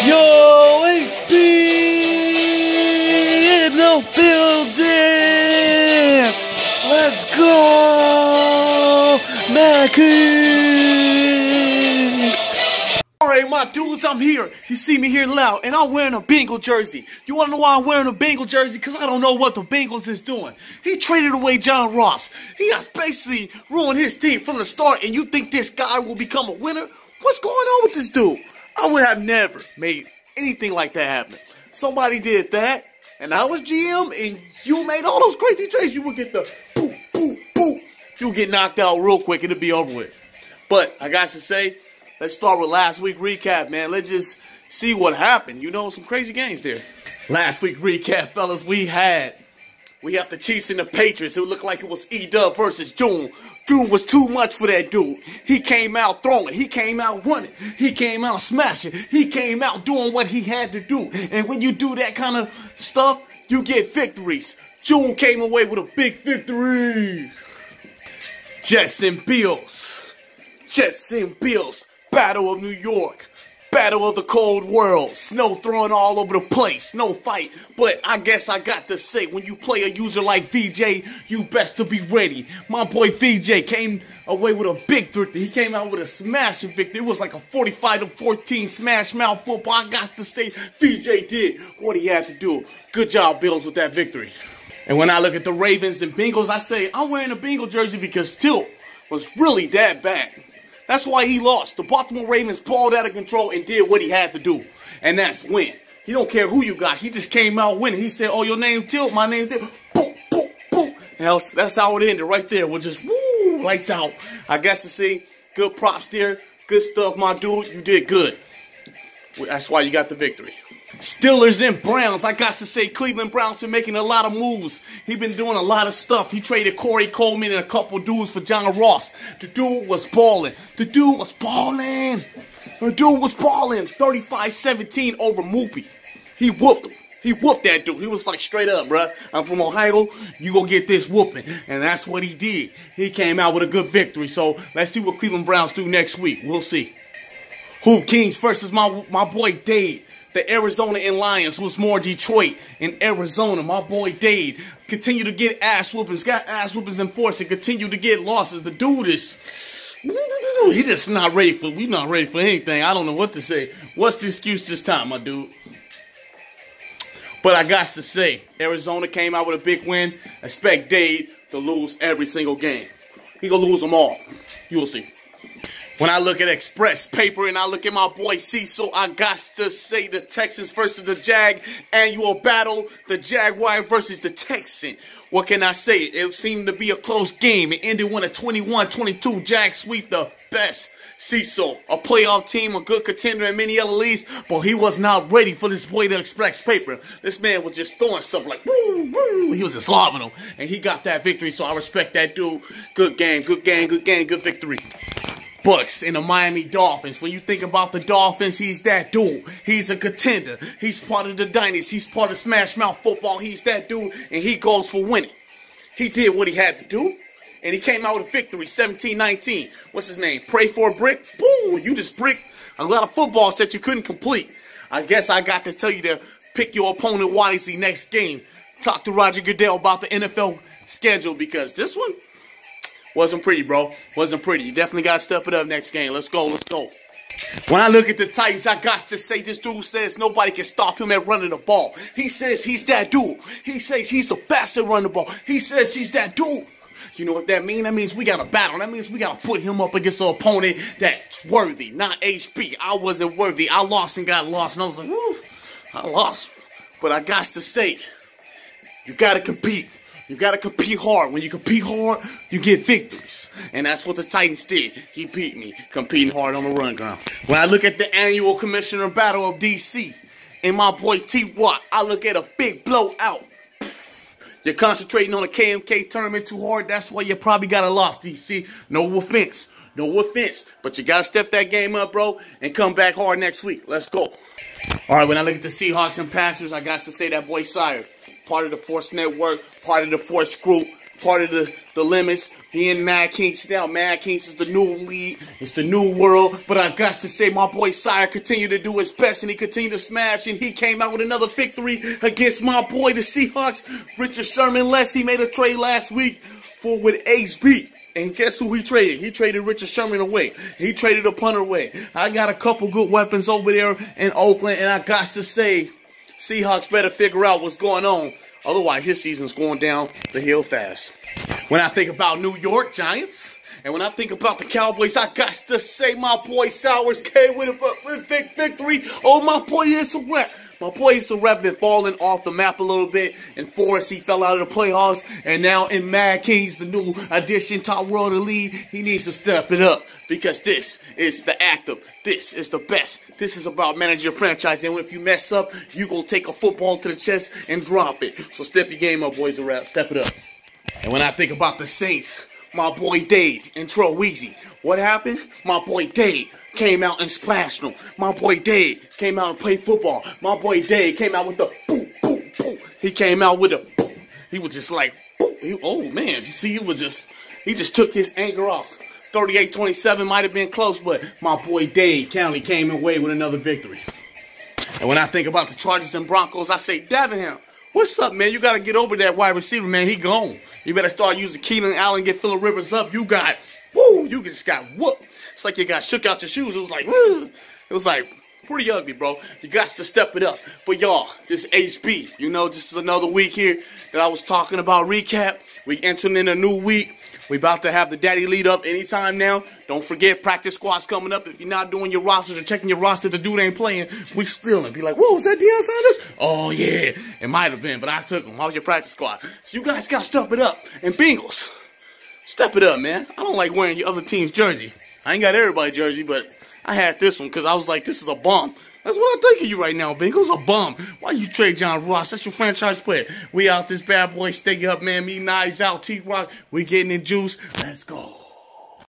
Yo, HB in the building. Let's go, Madkingz. Alright, my dudes, I'm here. You see me here loud, and I'm wearing a Bengal jersey. You wanna know why I'm wearing a Bengal jersey? Because I don't know what the Bengals is doing. He traded away John Ross. He has basically ruined his team from the start, and you think this guy will become a winner? What's going on with this dude? I would have never made anything like that happen. Somebody did that, and I was GM, and you made all those crazy trades. You would get the boop, boop, boop. You would get knocked out real quick, and it'd be over with. But I got to say, let's start with last week recap, man. Let's just see what happened. You know, some crazy games there. Last week recap, fellas, we have the Chiefs and the Patriots. It looked like it was E-Dub versus June. June was too much for that dude. He came out throwing. He came out running. He came out smashing. He came out doing what he had to do. And when you do that kind of stuff, you get victories. June came away with a big victory. Jets and Bills. Jets and Bills. Battle of New York. Battle of the cold world. Snow throwing all over the place. No fight. But I guess I got to say, when you play a user like VJ, you best to be ready. My boy VJ came away with a big victory. He came out with a smashing victory. It was like a 45-14 smash mouth football. I got to say, VJ did what he had to do. Good job, Bills, with that victory. And when I look at the Ravens and Bengals, I say, I'm wearing a Bengal jersey because Tilt was really that bad. That's why he lost. The Baltimore Ravens balled out of control and did what he had to do. And that's win. He don't care who you got. He just came out winning. He said, oh, your name Tilt, my name's Tilt. Boom, boom, boom. And that's how it ended right there. We're just, woo, lights out. I guess to see, good props there. Good stuff, my dude. You did good. That's why you got the victory. Steelers and Browns. I got to say, Cleveland Browns been making a lot of moves. He been doing a lot of stuff. He traded Corey Coleman and a couple dudes for John Ross. The dude was balling. The dude was balling. The dude was balling. 35-17 over Moopy. He whooped him. He whooped that dude. He was like, straight up, bruh. I'm from Ohio. You gonna get this whooping. And that's what he did. He came out with a good victory. So let's see what Cleveland Browns do next week. We'll see. Hoop Kings versus my boy Dade. The Arizona and Lions was more Detroit and Arizona. My boy Dade continue to get ass whoopings, got ass whoopings enforced, and continue to get losses. The dude is, he just not ready for, we not ready for anything. I don't know what to say. What's the excuse this time, my dude? But I got to say, Arizona came out with a big win. Expect Dade to lose every single game. He gonna lose them all. You'll see. When I look at Express Paper and I look at my boy Cecil, I got to say the Texans versus the Jag annual battle, the Jaguar versus the Texan. What can I say? It seemed to be a close game. It ended with a 21-22 Jag sweep, the best. Cecil, a playoff team, a good contender in many other leagues, but he was not ready for this boy, the Express Paper. This man was just throwing stuff like, woo, woo. He was just lobbing them, and he got that victory, so I respect that dude. Good game, good game, good game, good victory. Bucks and the Miami Dolphins. When you think about the Dolphins, he's that dude. He's a contender. He's part of the dynasty. He's part of Smash Mouth football. He's that dude, and he goes for winning. He did what he had to do, and he came out with a victory, 17-19. What's his name? Pray for a brick? Boom! You just bricked a lot of footballs that you couldn't complete. I guess I got to tell you to pick your opponent wisely next game. Talk to Roger Goodell about the NFL schedule, because this one wasn't pretty, bro. Wasn't pretty. You definitely got to step it up next game. Let's go. Let's go. When I look at the Titans, I got to say this dude says nobody can stop him at running the ball. He says he's that dude. He says he's the best at running the ball. He says he's that dude. You know what that means? That means we got to battle. That means we got to put him up against an opponent that's worthy, not HB. I wasn't worthy. I lost and got lost. And I was like, woo, I lost. But I got to say, you got to compete. You got to compete hard. When you compete hard, you get victories. And that's what the Titans did. He beat me, competing hard on the run ground. When I look at the annual commissioner battle of DC and my boy T-Watt, I look at a big blowout. You're concentrating on the KMK tournament too hard. That's why you probably got a loss, DC. No offense. No offense. But you got to step that game up, bro, and come back hard next week. Let's go. All right, when I look at the Seahawks and Passers, I got to say that boy Sire. Part of the Force Network, part of the Force Group, part of the limits. He and Madkingz now. Madkingz is the new league. It's the new world. But I got to say, my boy Sire continued to do his best, and he continued to smash, and he came out with another victory against my boy, the Seahawks. Richard Sherman less. He made a trade last week with HB. And guess who he traded? He traded Richard Sherman away. He traded a punter away. I got a couple good weapons over there in Oakland, and I got to say, Seahawks better figure out what's going on. Otherwise, his season's going down the hill fast. When I think about New York Giants, and when I think about the Cowboys, I got to say my boy Sowers came with a big victory. Oh, my boy is a rep. My boy is a rep, been falling off the map a little bit. In Forest, he fell out of the playoffs. And now in Madkingz, the new addition, top world of the league, he needs to step it up. Because this is the active. This is the best. This is about managing your franchise. And if you mess up, you go take a football to the chest and drop it. So step your game up, boys and rap. Step it up. And when I think about the Saints, my boy Dade and Tro Weezy. What happened? My boy Dade came out and splashed them. My boy Dade came out and played football. My boy Dade came out with the boom, boom, boom. He came out with a boom. He was just like, boom. Oh, man. See, he just took his anger off. 38-27 might have been close, but my boy Dade County came away with another victory. And when I think about the Chargers and Broncos, I say, Davenham, what's up, man? You got to get over that wide receiver, man. He gone. You better start using Keenan Allen, get Phillip Rivers up. You just got whooped. It's like you got shook out your shoes. It was like, woo. It was like pretty ugly, bro. You got to step it up. But y'all, this HB, you know, this is another week here that I was talking about recap. We entering in a new week. We about to have the daddy lead up anytime now. Don't forget, practice squad's coming up. If you're not doing your rosters or checking your roster, the dude ain't playing, we stealing. Be like, whoa, was that Deion Sanders? Oh, yeah. It might have been, but I took him. How was your practice squad? So you guys got to step it up. And Bengals, step it up, man. I don't like wearing your other team's jersey. I ain't got everybody's jersey, but I had this one because I was like, this is a bum. That's what I'm thinking you right now, Bengals. A bum. Why you trade John Ross? That's your franchise player. We out this bad boy. Stay up, man. Me, Nice out. T-Rock. We getting in juice. Let's go.